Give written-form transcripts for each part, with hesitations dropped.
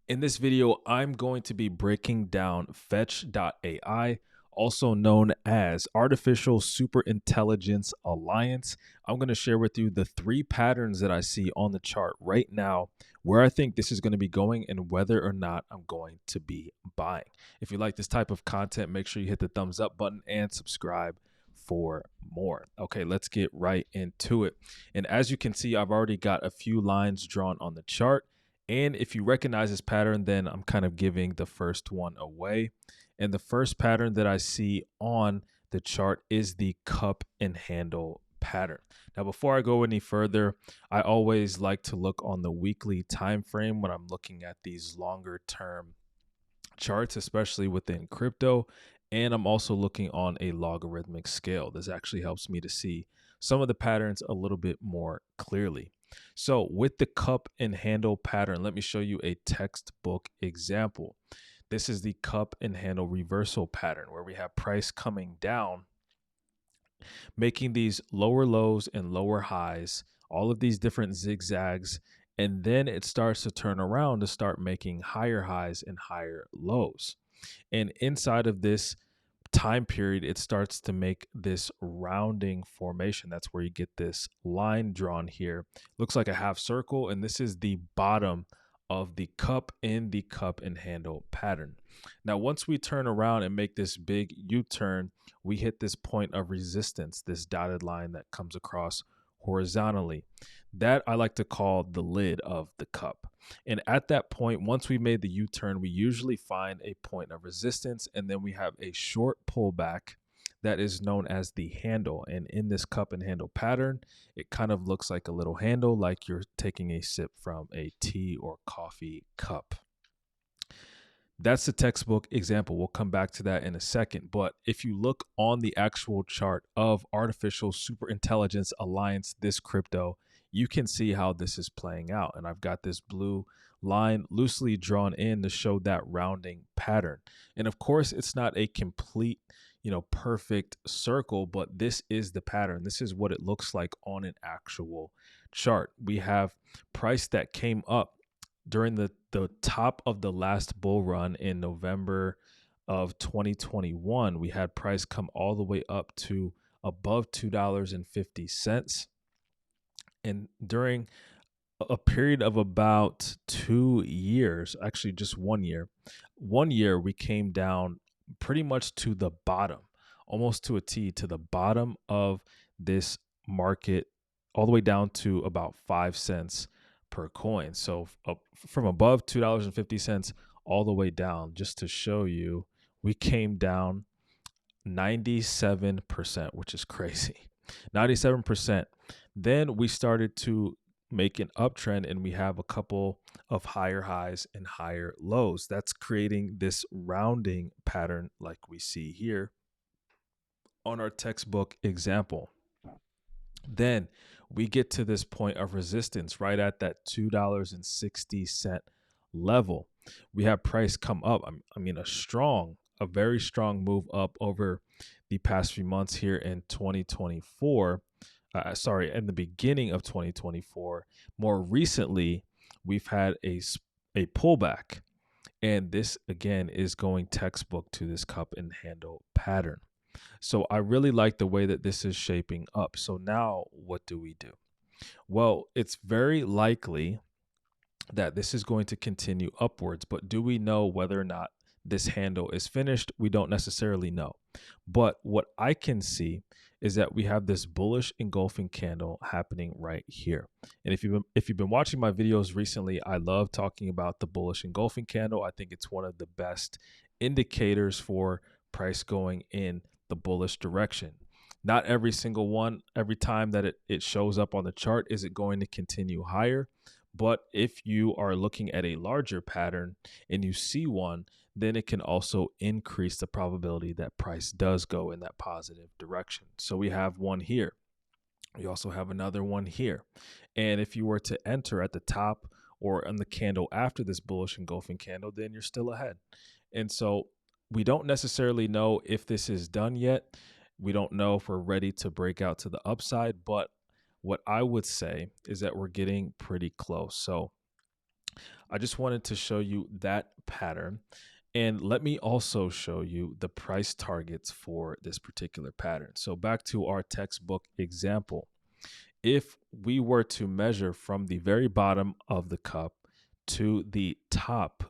In this video, I'm going to be breaking down Fetch.ai, also known as Artificial Superintelligence Alliance. I'm going to share with you the three patterns that I see on the chart right now, where I think this is going to be going, and whether or not I'm going to be buying. If you like this type of content, make sure you hit the thumbs up button and subscribe for more. Okay, let's get right into it. And as you can see, I've already got a few lines drawn on the chart. And if you recognize this pattern, then I'm kind of giving the first one away. And the first pattern that I see on the chart is the cup and handle pattern. Now, before I go any further, I always like to look on the weekly time frame when I'm looking at these longer term charts, especially within crypto. And I'm also looking on a logarithmic scale. This actually helps me to see some of the patterns a little bit more clearly. So with the cup and handle pattern, let me show you a textbook example. This is the cup and handle reversal pattern where we have price coming down, making these lower lows and lower highs, all of these different zigzags, and then it starts to turn around to start making higher highs and higher lows. And inside of this time period, it starts to make this rounding formation. That's where you get this line drawn here. Looks like a half circle, and this is the bottom of the cup in the cup and handle pattern. Now, once we turn around and make this big U-turn, we hit this point of resistance, this dotted line that comes across horizontally. That I like to call the lid of the cup. And at that point, once we made the U-turn, we usually find a point of resistance, and then we have a short pullback that is known as the handle. And in this cup and handle pattern, it kind of looks like a little handle, like you're taking a sip from a tea or coffee cup. That's the textbook example. We'll come back to that in a second. But if you look on the actual chart of Artificial Superintelligence Alliance, this crypto, you can see how this is playing out. And I've got this blue line loosely drawn in to show that rounding pattern. And of course, it's not a complete, perfect circle, but this is the pattern. This is what it looks like on an actual chart. We have price that came up during the top of the last bull run in November of 2021. We had price come all the way up to above $2.50. And during a period of about 2 years, actually just 1 year, we came down pretty much to the bottom, almost to a T, to the bottom of this market, all the way down to about 5 cents per coin. So from above $2.50 all the way down, just to show you, we came down 97%, which is crazy. 97%. Then we started to make an uptrend, and we have a couple of higher highs and higher lows. That's creating this rounding pattern like we see here on our textbook example. Then we get to this point of resistance right at that $2.60 level. We have price come up. A very strong move up over the past few months here in 2024. In the beginning of 2024. More recently, we've had a pullback. And this, again, is going textbook to this cup and handle pattern. So I really like the way that this is shaping up. So now what do we do? Well, it's very likely that this is going to continue upwards, but do we know whether or not this handle is finished? We don't necessarily know. But what I can see is that we have this bullish engulfing candle happening right here. And if you've been watching my videos recently, I love talking about the bullish engulfing candle. I think it's one of the best indicators for price going in the bullish direction. Not every single one, every time that it shows up on the chart, is it going to continue higher. But if you are looking at a larger pattern and you see one, then it can also increase the probability that price does go in that positive direction. So we have one here. We also have another one here. And if you were to enter at the top or on the candle after this bullish engulfing candle, then you're still ahead. And so we don't necessarily know if this is done yet. We don't know if we're ready to break out to the upside, but what I would say is that we're getting pretty close. So I just wanted to show you that pattern. And let me also show you the price targets for this particular pattern. So back to our textbook example. If we were to measure from the very bottom of the cup to the top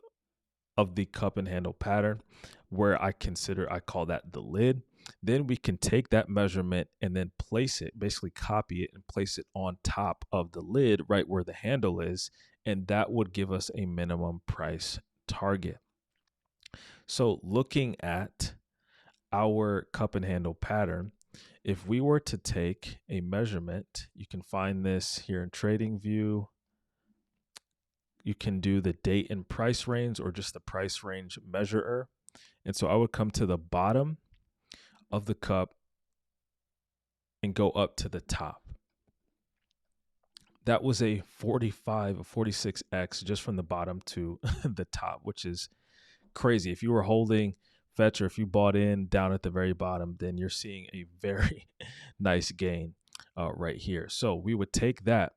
of the cup and handle pattern, where I call that the lid, then we can take that measurement and then place it, basically copy it and place it on top of the lid right where the handle is. And that would give us a minimum price target. So looking at our cup and handle pattern, if we were to take a measurement, you can find this here in TradingView. You can do the date and price range or just the price range measurer. And so I would come to the bottom of the cup and go up to the top. That was a 45 or 46x just from the bottom to the top, which is crazy. If you were holding Fetch or if you bought in down at the very bottom, then you're seeing a very nice gain right here. So we would take that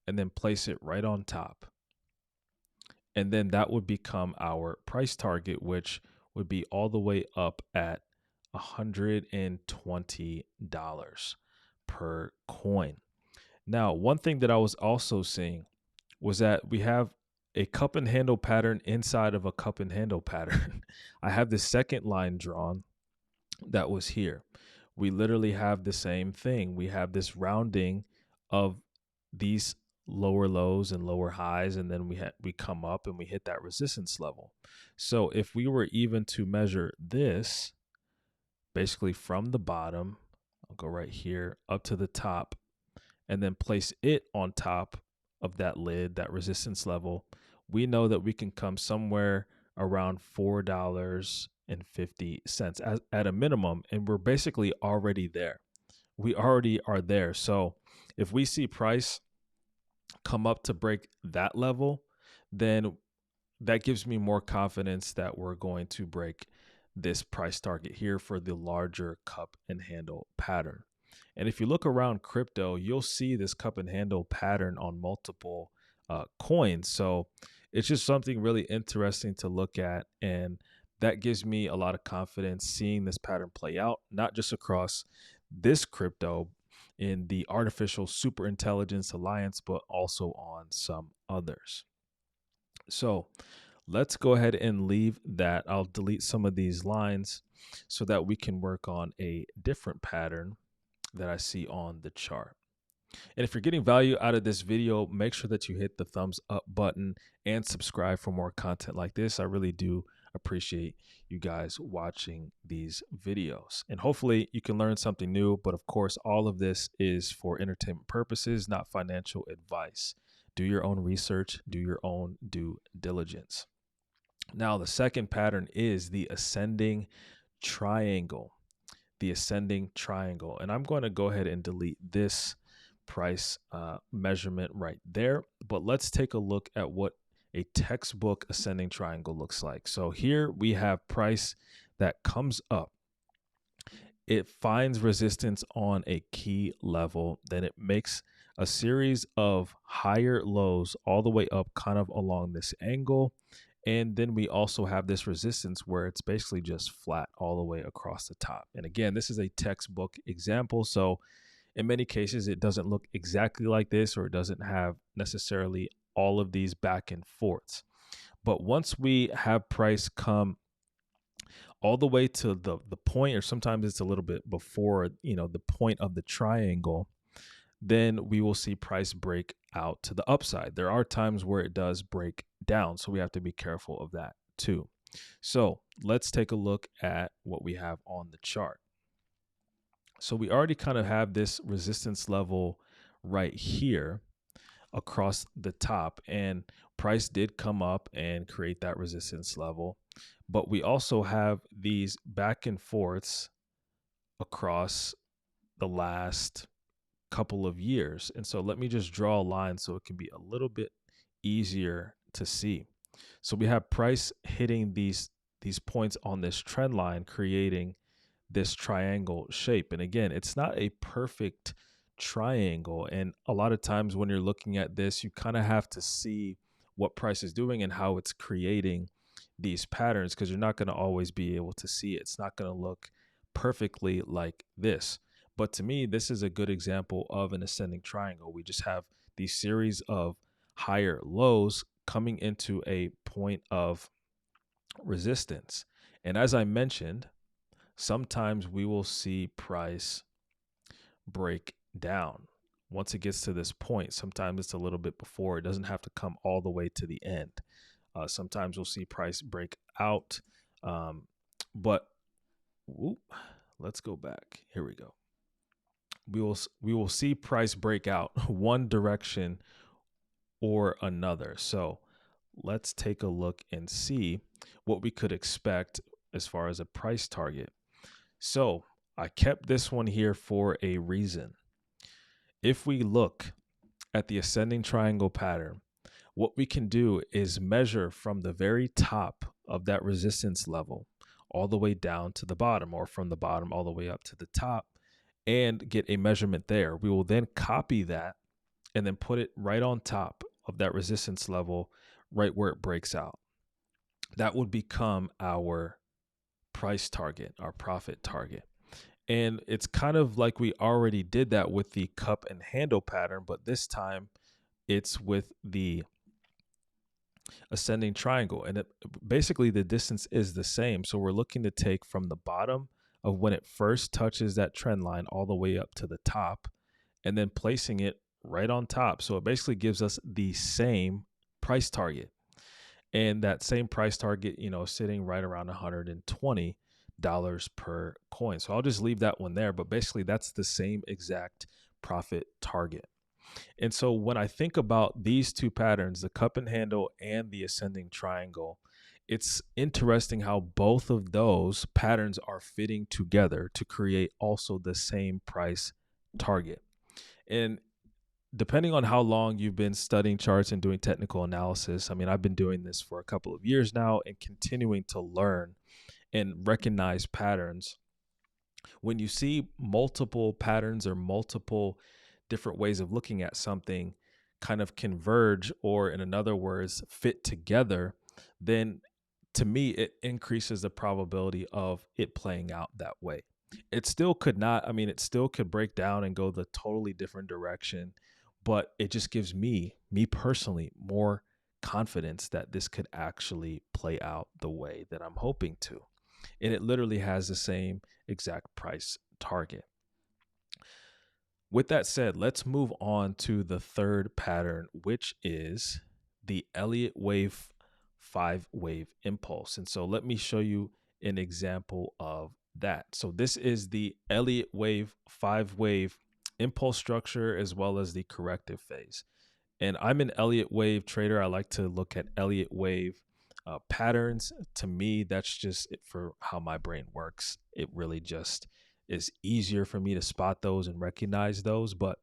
and then place it right on top. And then that would become our price target, which would be all the way up at $120 per coin. Now, one thing that I was also seeing was that we have a cup and handle pattern inside of a cup and handle pattern. I have the second line drawn that was here. We literally have the same thing. We have this rounding of these lower lows and lower highs, and then we come up and we hit that resistance level. So if we were even to measure this, basically from the bottom, I'll go right here up to the top, and then place it on top of that lid, that resistance level, we know that we can come somewhere around $4.50 at a minimum, and we're basically already there. We already are there. So if we see price come up to break that level, then that gives me more confidence that we're going to break this price target here for the larger cup and handle pattern. And if you look around crypto, you'll see this cup and handle pattern on multiple coins. So it's just something really interesting to look at. And that gives me a lot of confidence seeing this pattern play out, not just across this crypto in the Artificial Superintelligence Alliance, but also on some others. So let's go ahead and leave that. I'll delete some of these lines so that we can work on a different pattern that I see on the chart. And if you're getting value out of this video, make sure that you hit the thumbs up button and subscribe for more content like this. I really do appreciate you guys watching these videos. And hopefully you can learn something new. But of course, all of this is for entertainment purposes, not financial advice. Do your own research, do your own due diligence. Now, the second pattern is the ascending triangle. The ascending triangle. And I'm going to go ahead and delete this price measurement right there. But let's take a look at what a textbook ascending triangle looks like. So here we have price that comes up. It finds resistance on a key level. Then it makes a series of higher lows all the way up kind of along this angle. And then we also have this resistance where it's basically just flat all the way across the top. And again, this is a textbook example. So in many cases, it doesn't look exactly like this, or it doesn't have necessarily all of these back and forths. But once we have price come all the way to the point, or sometimes it's a little bit before, the point of the triangle, then we will see price break out to the upside. There are times where it does break down, so we have to be careful of that too. So let's take a look at what we have on the chart. So we already kind of have this resistance level right here across the top, and price did come up and create that resistance level. But we also have these back and forths across the last couple of years. And so let me just draw a line so it can be a little bit easier to see. So we have price hitting these points on this trend line, creating this triangle shape. And again, it's not a perfect triangle. And a lot of times when you're looking at this, you kind of have to see what price is doing and how it's creating these patterns, because you're not going to always be able to see it. It's not going to look perfectly like this. But to me, this is a good example of an ascending triangle. We just have these series of higher lows coming into a point of resistance. And as I mentioned, sometimes we will see price break down once it gets to this point. Sometimes it's a little bit before. It doesn't have to come all the way to the end. Sometimes we'll see price break out. But let's go back. Here we go. We will see price break out one direction or another. So let's take a look and see what we could expect as far as a price target. So I kept this one here for a reason. If we look at the ascending triangle pattern, what we can do is measure from the very top of that resistance level all the way down to the bottom, or from the bottom all the way up to the top, and get a measurement there. We will then copy that and then put it right on top of that resistance level, right where it breaks out. That would become our price target, our profit target. And it's kind of like we already did that with the cup and handle pattern, but this time it's with the ascending triangle. And basically the distance is the same. So we're looking to take from the bottom of when it first touches that trend line all the way up to the top, and then placing it right on top. So it basically gives us the same price target. And that same price target, sitting right around $120 per coin. So I'll just leave that one there, but basically that's the same exact profit target. And so when I think about these two patterns, the cup and handle and the ascending triangle, it's interesting how both of those patterns are fitting together to create also the same price target. And depending on how long you've been studying charts and doing technical analysis, I mean, I've been doing this for a couple of years now and continuing to learn and recognize patterns. When you see multiple patterns or multiple different ways of looking at something kind of converge, or in other words, fit together, then to me, it increases the probability of it playing out that way. It still could not, it still could break down and go the totally different direction, but it just gives me personally, more confidence that this could actually play out the way that I'm hoping to. And it literally has the same exact price target. With that said, let's move on to the third pattern, which is the Elliott wave 5-wave impulse. And so let me show you an example of that. So this is the Elliott wave 5-wave impulse structure, as well as the corrective phase. And I'm an Elliott wave trader. I like to look at Elliott wave patterns. To me, that's just it for how my brain works. It really just is easier for me to spot those and recognize those. But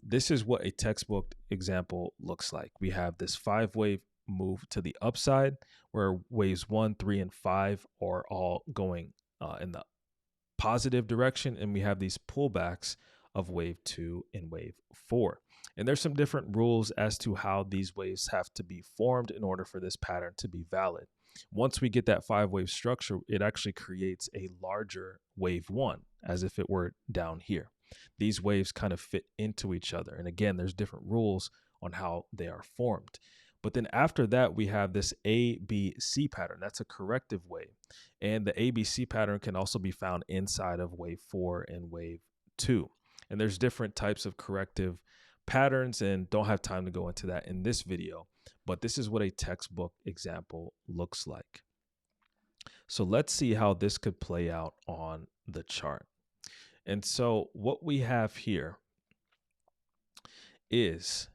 this is what a textbook example looks like. We have this 5-wave move to the upside, where waves 1, 3, and 5 are all going in the positive direction, and we have these pullbacks of wave 2 and wave 4. And there's some different rules as to how these waves have to be formed in order for this pattern to be valid. Once we get that 5-wave structure, it actually creates a larger wave 1, as if it were down here. These waves kind of fit into each other. And again, there's different rules on how they are formed. But then after that, we have this ABC pattern. That's a corrective wave. And the ABC pattern can also be found inside of wave 4 and wave 2. And there's different types of corrective patterns, and don't have time to go into that in this video. But this is what a textbook example looks like. So let's see how this could play out on the chart. And so what we have here is,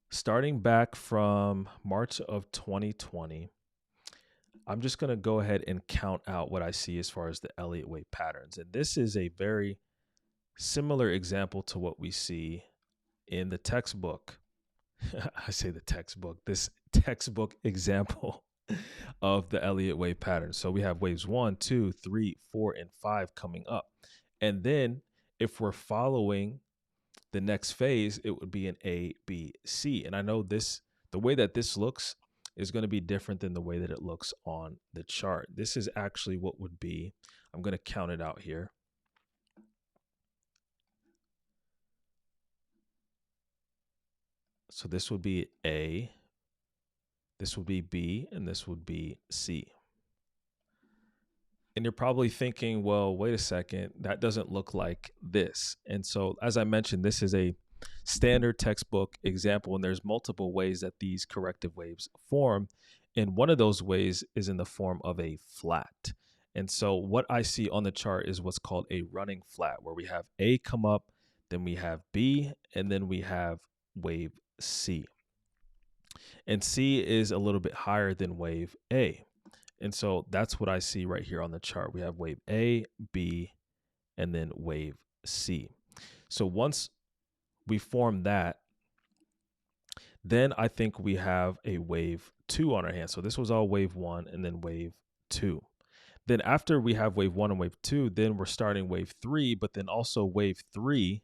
starting back from March of 2020, I'm just going to go ahead and count out what I see as far as the Elliott wave patterns. And this is a very similar example to what we see in the textbook. I say the textbook, this textbook example of the Elliott wave pattern. So we have waves 1, 2, 3, 4, and 5 coming up. And then if we're following the next phase, it would be an A, B, C. And I know this The way that this looks is going to be different than the way that it looks on the chart. This is actually what would be, I'm going to count it out here. So this would be A, this would be B, and this would be C. And you're probably thinking, well, wait a second, that doesn't look like this. And so, as I mentioned, this is a standard textbook example, and there's multiple ways that these corrective waves form. And one of those ways is in the form of a flat. And so what I see on the chart is what's called a running flat, where we have A come up, then we have B, and then we have wave C. And C is a little bit higher than wave A. And so that's what I see right here on the chart. We have wave A, B, and then wave C. So once we form that, then I think we have a wave 2 on our hands. So this was all wave 1 and then wave 2. Then after we have wave 1 and wave 2, then we're starting wave 3, but then also wave 3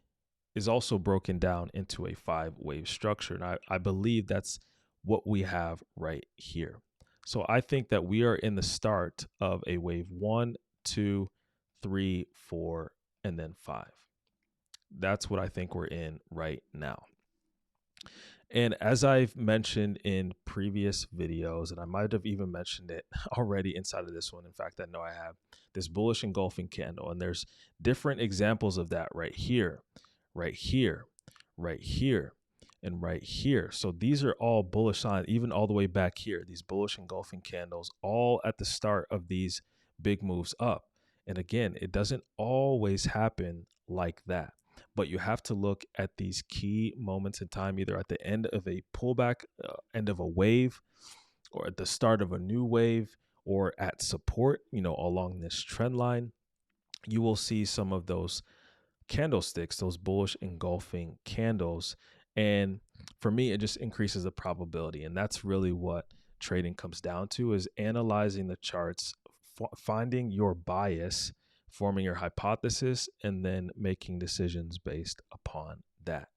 is also broken down into a 5-wave structure. And I believe that's what we have right here. So I think that we are in the start of a wave 1, 2, 3, 4, and then 5. That's what I think we're in right now. And as I've mentioned in previous videos, and I might have even mentioned it already inside of this one. In fact, I know I have this bullish engulfing candle, and there's different examples of that right here, right here, right here, and right here. So these are all bullish signs, even all the way back here, these bullish engulfing candles, all at the start of these big moves up. And again, it doesn't always happen like that, but you have to look at these key moments in time, either at the end of a pullback, end of a wave, or at the start of a new wave, or at support, along this trend line. You will see some of those candlesticks, those bullish engulfing candles. And for me, it just increases the probability. And that's really what trading comes down to, is analyzing the charts, finding your bias, forming your hypothesis, and then making decisions based upon that.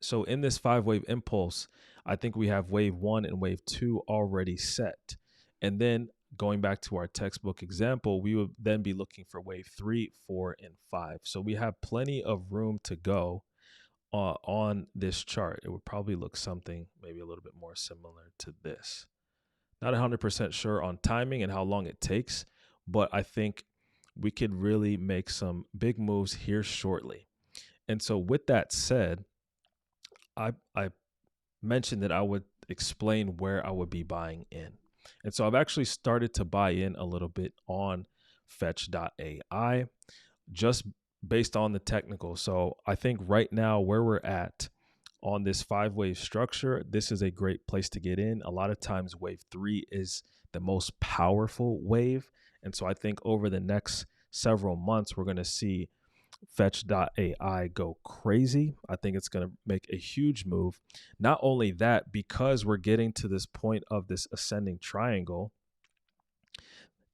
So in this 5-wave impulse, I think we have wave 1 and wave 2 already set. And then going back to our textbook example, we would then be looking for wave 3, 4, and 5. So we have plenty of room to go on this chart. It would probably look something maybe a little bit more similar to this. Not 100% sure on timing and how long it takes, but I think we could really make some big moves here shortly. And so with that said, I mentioned that I would explain where I would be buying in. And so I've actually started to buy in a little bit on Fetch.ai, just based on the technical. So I think right now where we're at on this 5-wave structure, this is a great place to get in. A lot of times wave 3 is the most powerful wave. And so I think over the next several months, we're going to see Fetch.ai go crazy. I think it's going to make a huge move. Not only that, because we're getting to this point of this ascending triangle,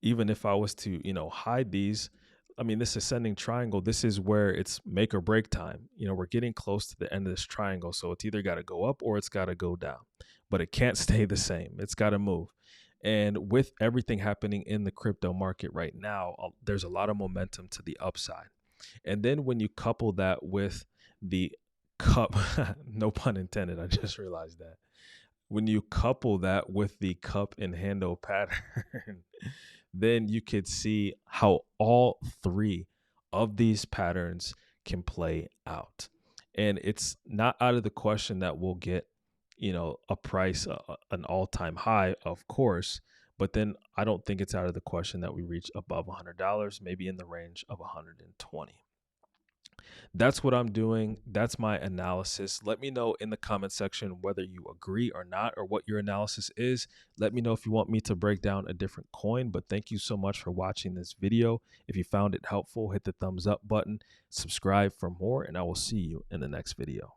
even if I was to, hide these, this ascending triangle, this is where it's make or break time. We're getting close to the end of this triangle. So it's either got to go up or it's got to go down, but it can't stay the same. It's got to move. And with everything happening in the crypto market right now, there's a lot of momentum to the upside. And then when you couple that with the cup, no pun intended, I just realized that. When you couple that with the cup and handle pattern, then you could see how all 3 of these patterns can play out. And it's not out of the question that we'll get, a price, an all-time high, of course, but then I don't think it's out of the question that we reach above $100, maybe in the range of 120. That's what I'm doing. That's my analysis. Let me know in the comment section whether you agree or not, or what your analysis is. Let me know if you want me to break down a different coin. But thank you so much for watching this video. If you found it helpful, hit the thumbs up button, subscribe for more, and I will see you in the next video.